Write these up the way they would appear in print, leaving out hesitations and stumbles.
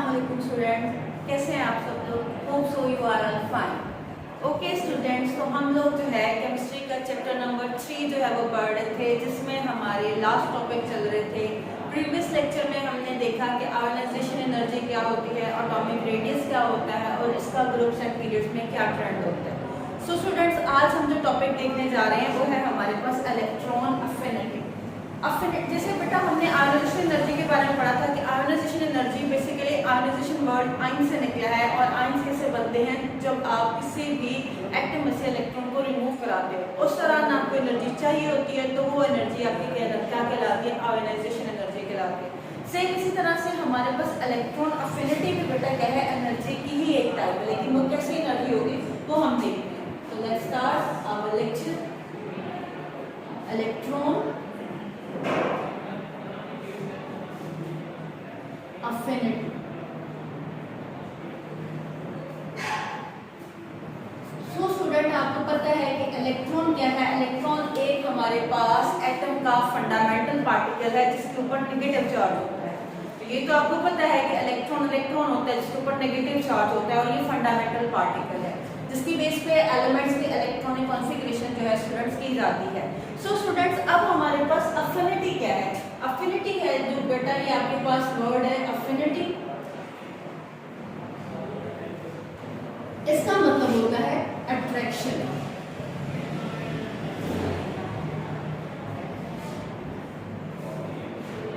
वालेकुम स्टूडेंट, कैसे हैं आप सब लोग? Hope so you are all fine. Okay students, तो हम लोग जो है केमिस्ट्री का चैप्टर नंबर 3 जो है वो पढ़ रहे थे, जिसमें हमारे लास्ट टॉपिक चल रहे थे। प्रीवियस लेक्चर में हमने देखा कि आयोनाइजेशन एनर्जी क्या होती है, एटॉमिक रेडियस क्या होता है और इसका ग्रुप्स एंड पीरियड्स में क्या ट्रेंड होता है। सो स्टूडेंट्स, आज हम जो टॉपिक देखने जा रहे हैं वो है हमारे पास इलेक्ट्रॉन अफिनिटी। जैसे बेटा हमने आयोनाइजेशन एनर्जी के बारे में पढ़ा था कि ionization energy basically ionization word ion से निकला है, और आयन कैसे बनते हैं? जब आप किसी भी एटम से इलेक्ट्रॉन को रिमूव कराते हो उस दौरान आपको एनर्जी चाहिए होती है, तो वो एनर्जी आपकी क्या कहलाती है? आयोनाइजेशन एनर्जी कहलाती है। सेम इसी तरह से हमारे पास इलेक्ट्रॉन अफिनिटी भी बेटा क्या है? एनर्जी की ही एक टाइप है, लेकिन वो कैसी एनर्जी होगी वो हम देखते हैं। तो let's start our lecture. Electron affinity. So student, आपको पता है कि इलेक्ट्रॉन क्या है? इलेक्ट्रॉन एक हमारे पास एटम का फंडामेंटल पार्टिकल है जिसके ऊपर नेगेटिव चार्ज होता है। तो ये तो आपको पता है कि इलेक्ट्रॉन होता है जिसके ऊपर नेगेटिव चार्ज होता है, और ये फंडामेंटल पार्टिकल है जिसकी बेस पे एलिमेंट्स की इलेक्ट्रॉनिक कॉन्फ़िगरेशन जो है स्टूडेंट्स की जाती है। सो स्टूडेंट्स, अब हमारे पास अफिनिटी क्या है? अफिनिटी है जो बेटा ये आपके पास वर्ड है अफिनिटी। इसका मतलब होता है अट्रैक्शन।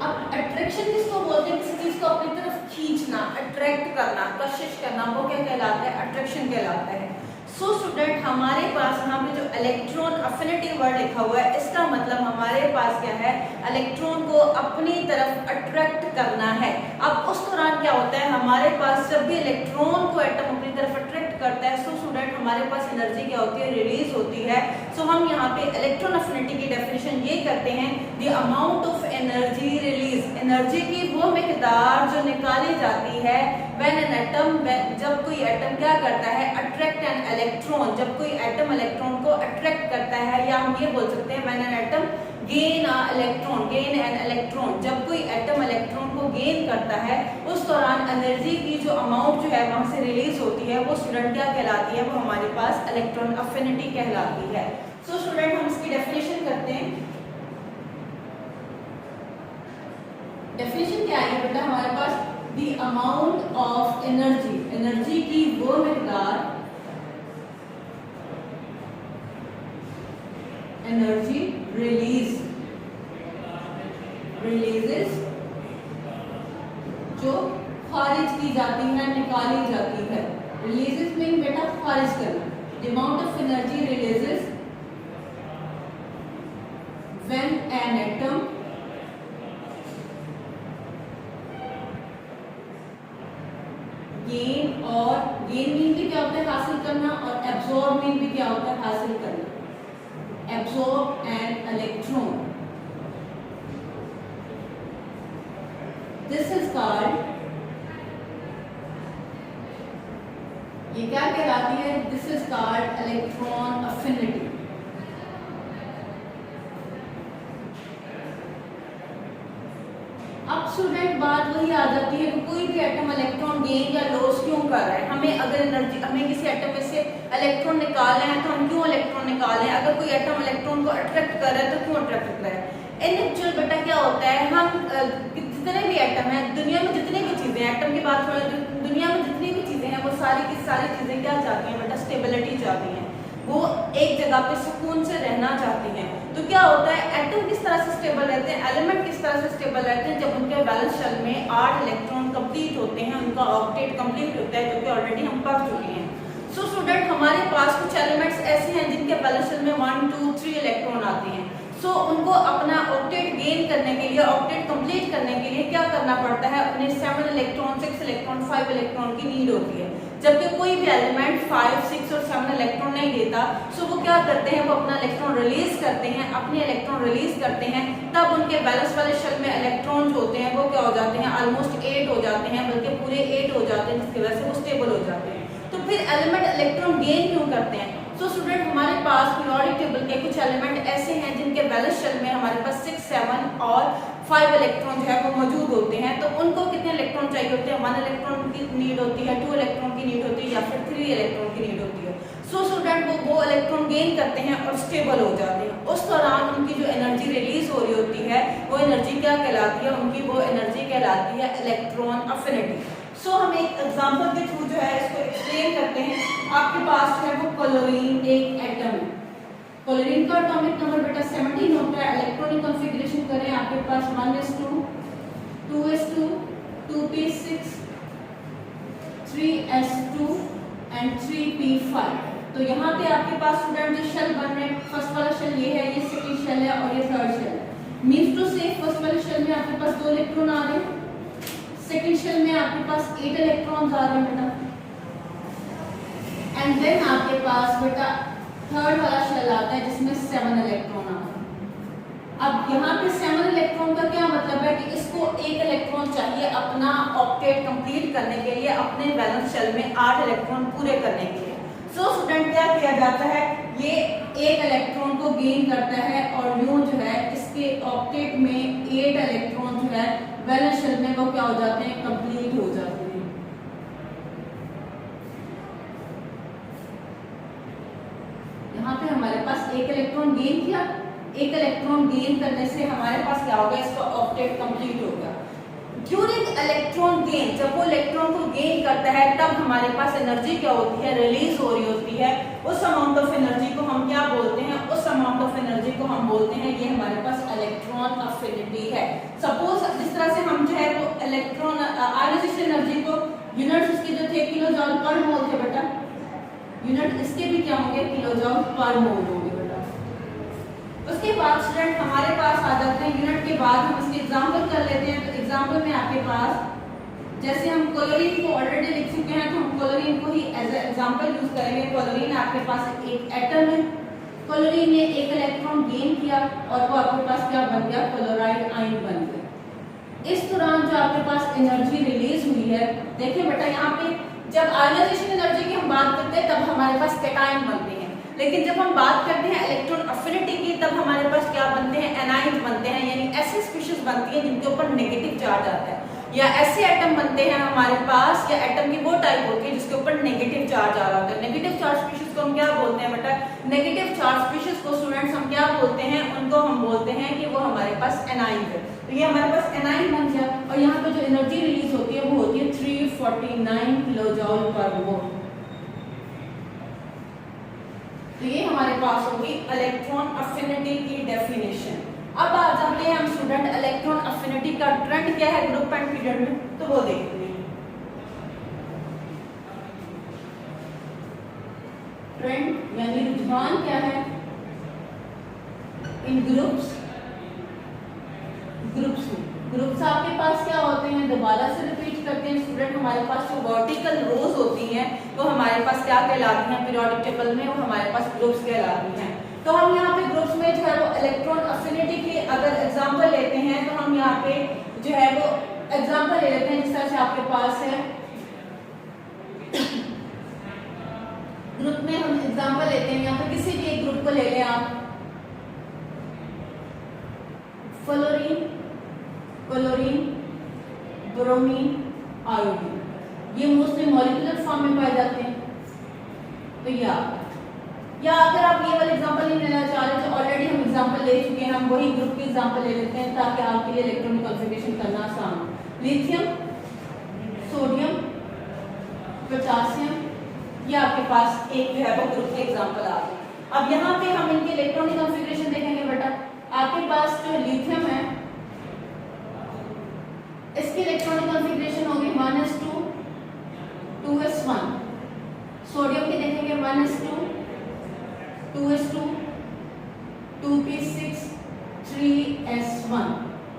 अब अट्रैक्शन किसको बोलते हैं? किसी चीज को अपनी तरफ खींचना, अट्रैक्ट करना, कशिश करना, वो क्या कहलाता है? अट्रैक्शन कहलाता है। सो स्टूडेंट, हमारे पास यहाँ पे जो इलेक्ट्रॉन अफिनिटी वर्ड लिखा हुआ है, इसका मतलब हमारे पास क्या है? इलेक्ट्रॉन को अपनी तरफ अट्रैक्ट करना है। अब उस दौरान क्या होता है? हमारे पास जब भी इलेक्ट्रॉन को एटम अपनी तरफ अट्रैक्ट करता है, सो स्टूडेंट हमारे पास एनर्जी क्या होती है? रिलीज होती है। सो हम यहाँ पे इलेक्ट्रॉन अफिनिटी की डेफिनेशन ये करते हैं, the amount of energy release, energy की वो मिकदार जो निकाली जाती है व्हेन एन एटम, जब कोई एटम क्या करता है? अट्रैक्ट एन इलेक्ट्रॉन, जब कोई एटम इलेक्ट्रॉन को अट्रैक्ट करता है, या हम ये बोल सकते हैं when an atom gain an electron, जब कोई एटम इलेक्ट्रॉन को गेन करता है उस दौरान एनर्जी की जो अमाउंट जो है वहां से रिलीज होती है, वो स्टूडेंट क्या कहलाती है? वो हमारे पास इलेक्ट्रॉन अफिनिटी कहलाती है। सो स्टूडेंट, हम इसकी डेफिनेशन करते हैं। डेफिनेशन क्या है बेटा हमारे पास? The amount of energy, energy की वो मिकदार, एनर्जी रिलीजेस जो खारिज की जाती है, निकाली जाती है। रिलीजेस मीन बेटा खारिज करना। The amount of energy releases when an atom gain, और गेन मीन भी क्या होता है? हासिल करना, और एब्जॉर्ब मीन भी क्या होता है? हासिल करना। Absorb an electron. This is called, ये क्या कहलाती है? This is called electron affinity. अब स्टूडेंट बात वही आ जाती है कि कोई भी एटम इलेक्ट्रॉन गेन या लॉस क्यों कर रहा है? हमें अगर एनर्जी, हमें किसी एटम में से इलेक्ट्रॉन निकालना है तो हम क्यों इलेक्ट्रॉन निकालें? अगर कोई एटम इलेक्ट्रॉन को अट्रैक्ट कर रहा है तो क्यों अट्रैक्ट कर रहा है? इन एक्चुअल बेटा क्या होता है, हम जितने भी एटम है दुनिया में, जितनी भी चीजें, एटम की बात करें, दुनिया में जितनी भी चीजें हैं वो सारी की सारी चीजें क्या चाहती हैं बेटा? स्टेबिलिटी चाहती हैं। वो एक जगह पे सुकून से रहना चाहती हैं। तो क्या होता है? एटम किस तरह से स्टेबल रहते हैं, एलिमेंट किस तरह से स्टेबल रहते हैं? जब उनके बैलेंस शेल में 8 इलेक्ट्रॉन कंप्लीट होते हैं, उनका ऑक्टेट कंप्लीट होता है, जो कि ऑलरेडी हम पढ़ चुके हैं। सो स्टूडेंट, हमारे पास कुछ एलिमेंट्स ऐसे हैं जिनके बैलेंस शेल में 1 2 3 इलेक्ट्रॉन आते हैं। सो उनको अपना ऑक्टेट गेन करने के लिए, ऑक्टेट कंप्लीट करने के लिए क्या करना पड़ता है? अपने 7 इलेक्ट्रॉन, 6 इलेक्ट्रॉन, 5 इलेक्ट्रॉन की नीड होती है। जबकि कोई भी एलिमेंट 5 6 और 7 इलेक्ट्रॉन नहीं देता, सो वो क्या करते हैं? वो अपना इलेक्ट्रॉन रिलीज करते हैं, अपने इलेक्ट्रॉन रिलीज करते हैं, तब उनके बैलेंस वाले शेल में इलेक्ट्रॉन जो होते हैं वो क्या हो जाते हैं? ऑलमोस्ट 8 हो जाते हैं, बल्कि पूरे 8 हो जाते हैं, जिसकी वजह से वो स्टेबल हो जाते हैं। तो फिर एलिमेंट इलेक्ट्रॉन गेन क्यों करते हैं? तो स्टूडेंट, हमारे पास पीरियोडिक टेबल के कुछ एलिमेंट ऐसे हैं जिनके बैलेंस शेल में हमारे पास 6 7 और 5 इलेक्ट्रॉन जो है वो मौजूद होते हैं, तो उनको कितने इलेक्ट्रॉन चाहिए होते हैं? 1 इलेक्ट्रॉन की नीड होती है, 2 इलेक्ट्रॉन की नीड होती है, या फिर 3 इलेक्ट्रॉन की नीड होती है। सो स्टूडेंट वो इलेक्ट्रॉन गेन करते हैं और स्टेबल हो जाते हैं। उस दौरान उनकी जो एनर्जी रिलीज हो रही होती है वो एनर्जी क्या कहलाती है? उनकी वो एनर्जी कहलाती है इलेक्ट्रॉन अफिनिटी। सो हम एक एग्जांपल के थ्रू जो है इसको एक्सप्लेन करते हैं। आपके पास जो है वो क्लोरीन एक एटम है। क्लोरीन का एटॉमिक नंबर बेटा 17 होता है। इलेक्ट्रॉनिक कॉन्फ़िगरेशन करें, आपके पास 1s2, 2s2, 2p6, 3s2 and 3p5। तो यहाँ पे आपके पास स्टूडेंट जो शेल बन रहे हैं, फर्स्ट वाला शेल ये है, ये सेकंड शेल है और ये थर्ड शेल है। मींस टू से फर्स्ट वाले शेल में आपके पास 2 इलेक्ट्रॉन आ रहे हैं, सेकंड शेल में आपके पास 8 इलेक्ट्रॉन्स आ रहे हैं बेटा, एंड देन आपके पास बेटा थर्ड वाला शेल आता है जिसमें 7 इलेक्ट्रॉन आ रहे हैं। अब यहाँ पे 7 इलेक्ट्रॉन का क्या मतलब है कि इसको 1 इलेक्ट्रॉन चाहिए अपना ऑक्टेट कंप्लीट करने के लिए, अपने वैलेंस शेल में 8 इलेक्ट्रॉन पूरे करने के लिए। सो स्टूडेंट क्या किया जाता है, ये 1 इलेक्ट्रॉन को गेन करता है और यूं जो है इसके ऑक्टेट में 8 इलेक्ट्रॉन जो है वैलेंस शेल में वो क्या हो जाते हैं? कंप्लीट हो जाते हैं। यहाँ पे हमारे पास 1 इलेक्ट्रॉन गेन किया, 1 इलेक्ट्रॉन गेन करने से हमारे पास क्या होगा? इसका ऑक्टेट कंप्लीट हो गया। ड्यूरिंग इलेक्ट्रॉन गेन, जब वो इलेक्ट्रॉन को गेन करता है तब हमारे पास एनर्जी क्या होती है? रिलीज हो रही होती है। उस अमाउंट ऑफ एनर्जी को हम क्या बोलते हैं? उस अमाउंट ऑफ एनर्जी को हम बोलते हैं, ये हमारे पास इलेक्ट्रॉन अफिनिटी है। सपोज जिस तरह से हम जो है वो इलेक्ट्रॉन आयोनाइजेशन एनर्जी को यूनिट्स इसके जो थे किलो जॉल पर मोल थे बेटा, यूनिट इसके भी क्या होंगे? किलो जॉल पर मोल होंगे बेटा। उसके बाद स्टूडेंट हमारे पास आ जाते हैं यूनिट के बाद हम इसके एग्जांपल कर लेते हैं। तो एग्जांपल में आपके पास जैसे हम क्लोरीन को ऑलरेडी लिख चुके हैं तो हम क्लोरीन को ही एज एग्जांपल यूज करेंगे। क्लोरीन आपके पास एक एटम है, क्लोरीन ने 1 इलेक्ट्रॉन गेन किया और वो आपके पास क्या बन गया? क्लोराइड आयन बन गया। इस दौरान जो आपके पास एनर्जी रिलीज हुई है, देखिए बेटा यहाँ पे जब आयोनाइजेशन एनर्जी की हम बात करते हैं तब हमारे पास कैटायन बनते हैं, लेकिन जब हम बात करते हैं इलेक्ट्रॉन अफिनिटी की तब हमारे पास क्या बनते हैं? एनायन बनते हैं, यानी ऐसी स्पीशीज बनती है जिनके ऊपर नेगेटिव चार्ज आता है, या ऐसे एटम बनते हैं हमारे पास, या एटम की वो टाइप होती है जिसके ऊपर नेगेटिव चार्ज आ रहा होता है। नेगेटिव चार्ज स्पीशीज को हम क्या बोलते हैं बेटा? नेगेटिव चार्ज स्पीशीज को स्टूडेंट्स हम क्या बोलते हैं? उनको हम बोलते हैं कि वो हमारे पास एनायन है। तो ये हमारे पास एनायन बन गया और यहाँ पे जो एनर्जी रिलीज होती है वो होती है 349 किलोजूल पर मोल। तो ये हमारे पास होगी इलेक्ट्रॉन अफिनिटी की डेफिनेशन। अब आ जाते हैं हम स्टूडेंट इलेक्ट्रॉन अफिनिटी का ट्रेंड क्या है ग्रुप एंड पीरियड में, तो वो देखते हैं। ट्रेंड यानी रुझान क्या है इन ग्रुप्स ग्रुप्स आपके पास क्या होते हैं? दोबारा से रिपीट करते हैं स्टूडेंट। हमारे पास जो वर्टिकल रोज होती हैं वो हमारे पास क्या कहलाती हैं? पीरियोडिक टेबल में वो हमारे पास ग्रुप्स कहलाती हैं। तो हम यहाँ पे ग्रुप्स में जो है वो इलेक्ट्रॉन अफिनिटी के अगर एग्जांपल लेते हैं तो हम यहाँ पे जो है वो एग्जांपल ले लेते हैं। जिस तरह से आपके पास है ग्रुप में हम एग्जांपल लेते हैं, यहाँ पे किसी भी एक ग्रुप को ले लें आप, फ्लोरीन, क्लोरीन, ब्रोमीन, आयोडीन, ये मोस्टली मॉलिक्यूलर फॉर्म में पाए जाते हैं। तो या अगर आप ये वाला एग्जांपल नहीं लेना चाह रहे तो ऑलरेडी हम एग्जांपल ले चुके हैं, हम वही ग्रुप के एग्जांपल ले लेते हैं ताकि आपके लिए इलेक्ट्रॉनिक कॉन्फ़िगरेशन करना आसान हो। लिथियम, सोडियम, पोटेशियम, ये आपके पास एक जो है वो ग्रुप के एग्जांपल आ गए। अब यहाँ पे हम इनके इलेक्ट्रॉनिक कॉन्फ़िगरेशन देखेंगे बेटा। आपके पास जो लिथियम है इसकी इलेक्ट्रॉनिक कॉन्फ़िगरेशन होगी 1s2 2s1। सोडियम की देखेंगे 1s2 2s2 2p6 3s1।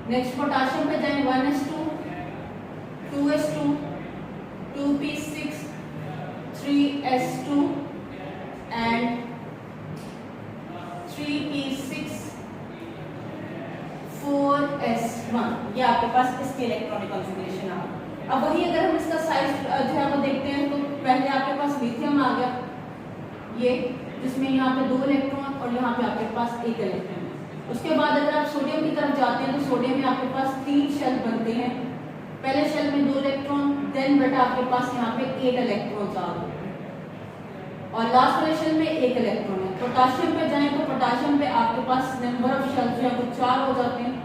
Next potassium पे जाएं 1s2 2s2 2p6 3s2 and 3p6 4s1। ये आपके पास इसके इलेक्ट्रॉनिक कॉन्फ़िगरेशन आ गया। अब वही अगर हम इसका साइज जो है वो देखते हैं तो पहले आपके पास लिथियम आ गया, ये जिसमें यहाँ पे 2 इलेक्ट्रॉन और यहाँ पे आपके पास 1 इलेक्ट्रॉन है। उसके बाद अगर आप सोडियम की तरफ जाते हैं तो सोडियम में आपके पास 3 शेल बनते हैं। पहले शेल में 2 इलेक्ट्रॉन, देन बेटा आपके पास यहाँ पे 8 इलेक्ट्रॉन आ गए और लास्ट वाले शेल में 1 इलेक्ट्रॉन है। पोटाशियम पे जाएं तो पोटाशियम पे आपके पास नंबर ऑफ शेल जो है वो 4 हो जाते हैं।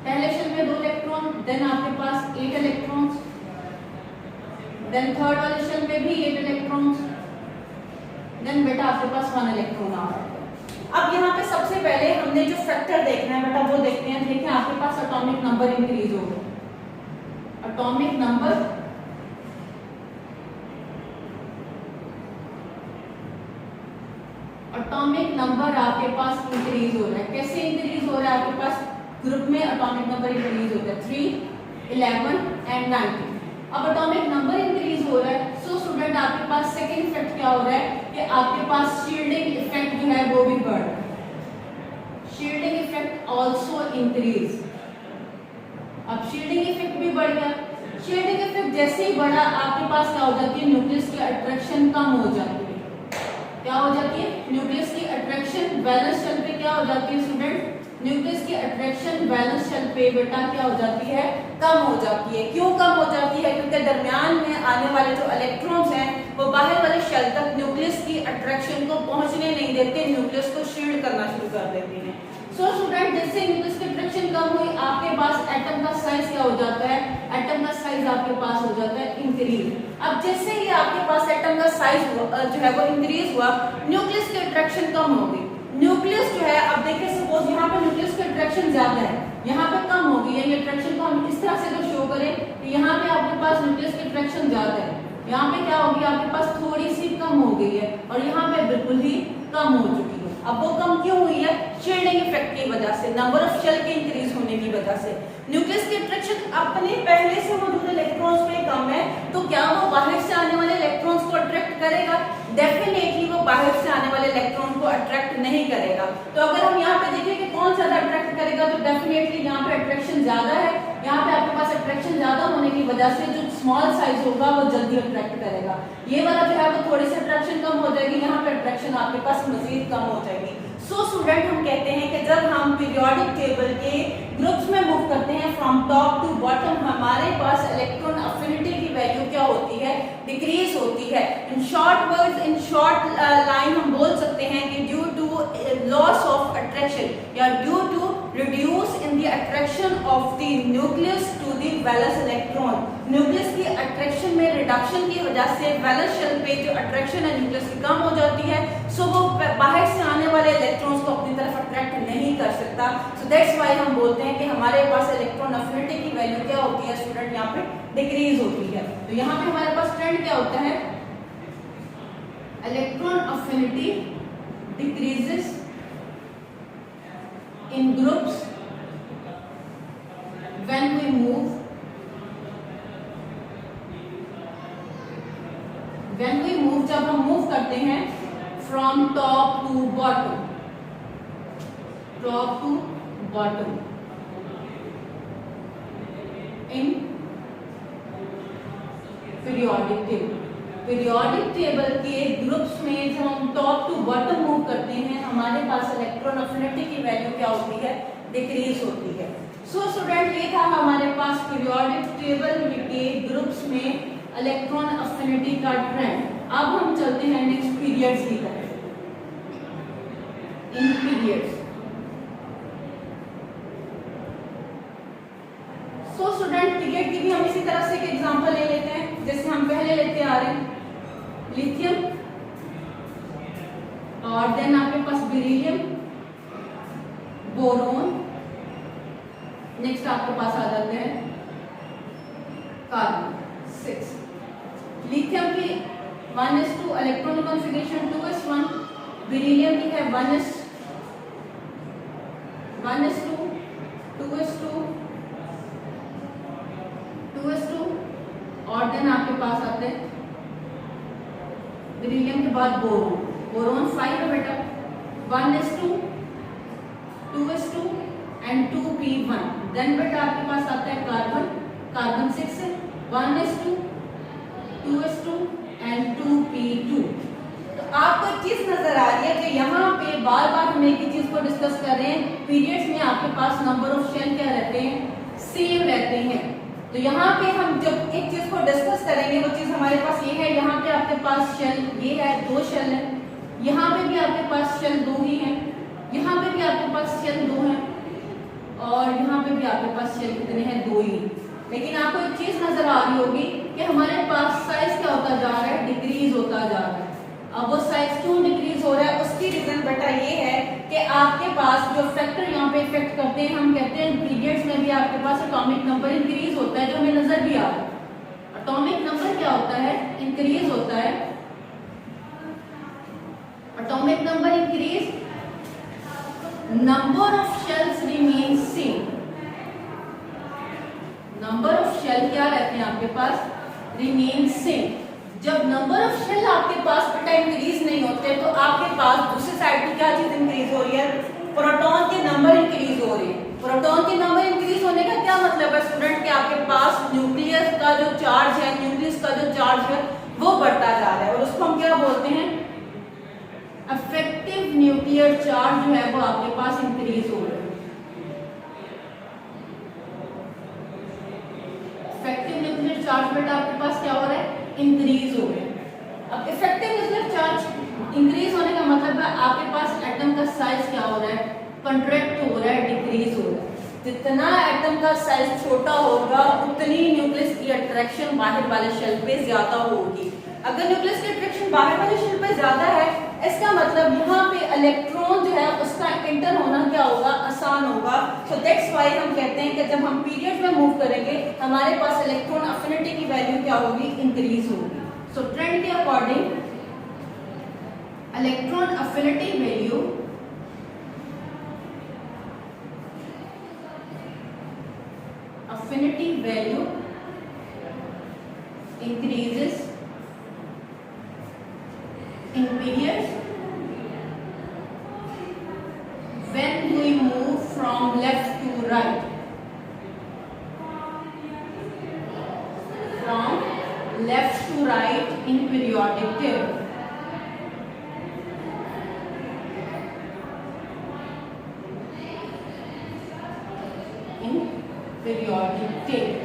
पहले शेल में 2 इलेक्ट्रॉन, देन आपके पास 8 इलेक्ट्रॉन्स, देन थर्ड वाले शेल में भी 8 इलेक्ट्रॉन्स, देन बेटा आपके पास 1 इलेक्ट्रॉन आ रहा है। अब यहाँ पे सबसे पहले हमने जो फैक्टर देखना है बेटा वो देखते हैं। देखिए आपके पास एटॉमिक नंबर इंक्रीज होगा, एटॉमिक नंबर आपके पास इंक्रीज हो रहा है। कैसे इंक्रीज हो रहा है? आपके पास ग्रुप में एटॉमिक नंबर इंक्रीज होता है 3, 11 एंड 19। अब एटॉमिक नंबर इंक्रीज हो रहा है, सो स्टूडेंट आपके पास सेकेंड इफेक्ट क्या हो रहा है कि आपके पास शील्डिंग इफेक्ट जो है वो भी बढ़ रहा है। Shielding effect also increase. अब शील्डिंग इफेक्ट भी बढ़ गया। शील्डिंग इफेक्ट जैसे ही बढ़ा आपके पास क्या हो जाती है? न्यूक्लियस की अट्रैक्शन कम हो जाती है। क्या हो जाती है? न्यूक्लियस की अट्रैक्शन वैलेंस शेल पे क्या हो जाती है स्टूडेंट? न्यूक्लियस की अट्रैक्शन वैलेंस शेल पे बेटा क्या हो जाती है? कम हो जाती है। क्यों कम हो जाती है? क्योंकि दरमियान में आने वाले जो इलेक्ट्रॉन्स हैं वो बाहर वाले शेल तक न्यूक्लियस की अट्रैक्शन को पहुंचने नहीं देते, न्यूक्लियस को शील्ड करना शुरू कर देते हैं। सो स्टूडेंट जैसे न्यूक्लियस की अट्रैक्शन कम हुई आपके पास एटम का साइज क्या हो जाता है? एटम का साइज आपके पास हो जाता है इंक्रीज। अब जैसे ही आपके पास एटम का साइज जो है वो इंक्रीज हुआ, न्यूक्लियस की अट्रैक्शन कम हो गई। न्यूक्लियस जो है, अब देखिए सपोज यहाँ पे न्यूक्लियस की अट्रैक्शन ज्यादा है, यहाँ पे कम हो गई है। ये अट्रैक्शन को हम इस तरह से अगर शो करें कि यहाँ पे आपके पास न्यूक्लियस की अट्रैक्शन ज्यादा है, यहाँ पे क्या होगी? आपके पास थोड़ी सी कम हो गई है और यहाँ पे बिल्कुल ही कम हो चुकी है। अब वो कम क्यों हुई है? शील्डिंग इफेक्ट की वजह से, नंबर ऑफ शेल के इंक्रीज होने की वजह से। न्यूक्लियस की अट्रैक्शन अपने पहले से मौजूद इलेक्ट्रॉन्स पे कम है, तो क्या वो बाहर से आने वाले इलेक्ट्रॉन्स को अट्रैक्ट करेगा? डेफिनेटली वो बाहर से आने वाले इलेक्ट्रॉन को अट्रैक्ट नहीं करेगा। तो अगर हम यहाँ पे देखें कि कौन ज्यादा अट्रैक्ट करेगा, तो डेफिनेटली यहाँ पे अट्रैक्शन ज्यादा है। यहाँ पे आपके पास अट्रैक्शन ज्यादा होने की वजह से जो स्मॉल साइज होगा वो जल्दी अट्रैक्ट करेगा। ये वाला जो है वो थोड़ी सी अट्रैक्शन कम हो जाएगी, यहाँ पे अट्रैक्शन आपके पास मजीद कम हो जाएगी। सो स्टूडेंट हम कहते हैं कि जब हम पीरियोडिक टेबल के ग्रुप्स में मूव करते हैं फ्रॉम टॉप टू बॉटम, हमारे पास इलेक्ट्रॉन अफिनिटी की वैल्यू क्या होती है? डिक्रीज होती है। In short words, in short line हम बोल सकते हैं कि due to loss of attraction या due to reduce in the attraction of the nucleus to the valence electron. Nucleus की अट्रैक्शन में रिडक्शन की वजह से वैलेंस शेल पे जो अट्रैक्शन है न्यूक्लियस की कम हो जाती है, सो वो बाहर से आने वाले इलेक्ट्रॉन्स को अपनी तरफ अट्रैक्ट नहीं कर सकता। सो दैट्स व्हाई हम बोलते हैं कि हमारे पास इलेक्ट्रॉन अफिनिटी की वैल्यू क्या होती है स्टूडेंट? यहाँ पे डिक्रीज होती है। तो यहाँ पे हमारे पास ट्रेंड क्या होता है? Electron affinity decreases in groups when we move जब हम मूव करते हैं from top to bottom, top to bottom in periodic table. Periodic table के ग्रुप्स में जब हम टॉप टू बॉटम मूव करते हैं, हमारे पास इलेक्ट्रॉन अफिनिटी की वैल्यू क्या होती है? डिक्रीज होती है। सो स्टूडेंट ये था हमारे पास पीरियोडिक टेबल के ग्रुप्स में इलेक्ट्रॉन अफिनिटी का ट्रेंड। अब हम चलते हैं नेक्स्ट पीरियड्स की तरफ। इन पीरियड्स, सो स्टूडेंट पीरियड की भी हम इसी तरह से एक एग्जांपल ले लेते हैं, जैसे हम पहले लेते आ रहे हैं लिथियम, और देन आपके पास बेरिलियम, बोरोन, नेक्स्ट आपके पास आ जाते हैं कार्बन 6। लिथियम की 1s2 electron configuration 2s1, beryllium की है 1s2 2s2 2s2, और देन आपके पास आते हैं बेरिलियम के बाद बोरोन। बोरोन 5 है बेटा, 1s2 2s2 and 2p1। Then बेटा आपके पास आता है कार्बन, कार्बन 6 है, 1s2 2s2 एंड 2p2। तो आपको चीज नजर आ रही है कि यहाँ पे बार बार हम एक ही चीज को डिस्कस कर रहे हैं, पीरियड्स में आपके पास नंबर ऑफ शेल क्या रहते हैं, सेम रहते हैं। तो यहाँ पे हम जब एक चीज को डिस्कस करेंगे वो चीज हमारे पास ये है, यहाँ पे आपके पास शेल ये है, 2 शेल है, यहाँ पे भी आपके पास शेल 2 ही है, यहाँ पे भी आपके पास शेल 2 है, और यहाँ पे भी आपके पास शेल कितने हैं, 2 ही। लेकिन आपको एक चीज नजर आ रही होगी कि हमारे पास साइज क्या होता जा रहा है, डिक्रीज होता जा रहा है। अब वो साइज क्यों डिक्रीज हो रहा है, उसकी रीजन बेटा ये है कि आपके पास जो फैक्टर यहाँ पे इफेक्ट करते हैं, हम कहते हैं पीरियड्स में भी आपके पास एटॉमिक नंबर इंक्रीज होता है, जो हमें नजर भी आ रहा है। एटॉमिक नंबर क्या होता है, इंक्रीज होता है। Atomic number increase, number of shells remain same. Number of shell क्या रहते हैं आपके पास, रिमेन सेम। जब नंबर ऑफ शेल आपके पास बेटा इंक्रीज नहीं होते तो आपके पास दूसरी साइड की क्या चीज इंक्रीज हो रही है, प्रोटॉन के नंबर इंक्रीज हो रहे हैं। प्रोटॉन के नंबर इंक्रीज होने का क्या मतलब है स्टूडेंट, कि आपके पास न्यूक्लियस का जो चार्ज है, न्यूक्लियस का जो चार्ज है वो बढ़ता जा रहा है, और उसको हम क्या बोलते हैं, इफेक्टिव न्यूक्लियर चार्ज जो है वो आपके पास इंक्रीज हो रहा है। इफेक्टिव न्यूक्लियर चार्ज बेटा आपके पास क्या हो रहा है, इंक्रीज हो रहा है। अब इफेक्टिव न्यूक्लियर चार्ज इंक्रीज होने का मतलब है आपके पास एटम का साइज क्या हो रहा है, कंट्रैक्ट हो रहा है, डिक्रीज हो रहा है। जितना एटम का साइज छोटा होगा उतनी न्यूक्लियस की अट्रैक्शन बाहर वाले शेल पे ज्यादा होगी। अगर न्यूक्लियस की अट्रैक्शन बाहर वाले शेल पे ज्यादा है, इसका मतलब यहाँ पे इलेक्ट्रॉन जो है उसका एंटर होना क्या होगा, आसान होगा। सो दैट्स व्हाई हम कहते हैं कि जब हम पीरियड में मूव करेंगे हमारे पास इलेक्ट्रॉन अफिनिटी की वैल्यू क्या होगी, इंक्रीज होगी। सो ट्रेंड के according electron affinity value increases in periods when we move from left to right. From left to right in periodic table. Periodic table.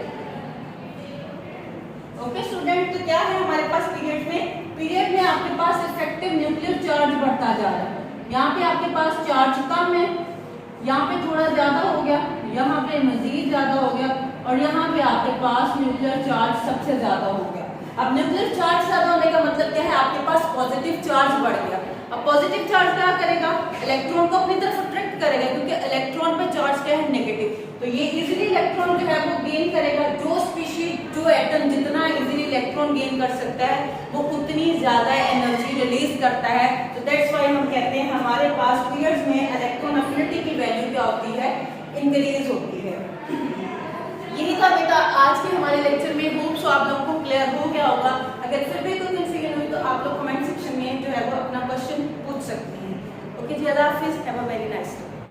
Okay student, तो क्या है हमारे पास पीरियड में, पीरियड में आपके पास इफेक्टिव न्यूक्लियर चार्ज बढ़ता जा रहा है। यहाँ पे आपके पास चार्ज कम है, यहाँ पे थोड़ा ज्यादा हो गया, यहाँ पे मजीद ज्यादा हो गया, और यहाँ पे आपके पास न्यूक्लियर चार्ज सबसे ज्यादा हो गया। अब न्यूक्लियर चार्ज ज्यादा होने का मतलब क्या है, आपके पास पॉजिटिव चार्ज बढ़ गया। अब पॉजिटिव चार्ज क्या करेगा, इलेक्ट्रॉन को अपनी तरफ अट्रैक्ट करेगा, क्योंकि इलेक्ट्रॉन पे चार्ज क्या है, नेगेटिव। तो ये इजीली इलेक्ट्रॉन जो है वो गेन करेगा। जो स्पीशीज, जो एटम जितना इजीली इलेक्ट्रॉन गेन कर सकता है वो उतनी ज्यादा एनर्जी रिलीज करता है। तो दैट्स व्हाई हम कहते हैं हमारे पास पीरियड्स में इलेक्ट्रॉन अफिनिटी की वैल्यू क्या होती है, इंक्रीज होती है। यही था बेटा आज के हमारे लेक्चर में। होप सो आप लोगों को क्लियर हो गया होगा। अगर फिर भी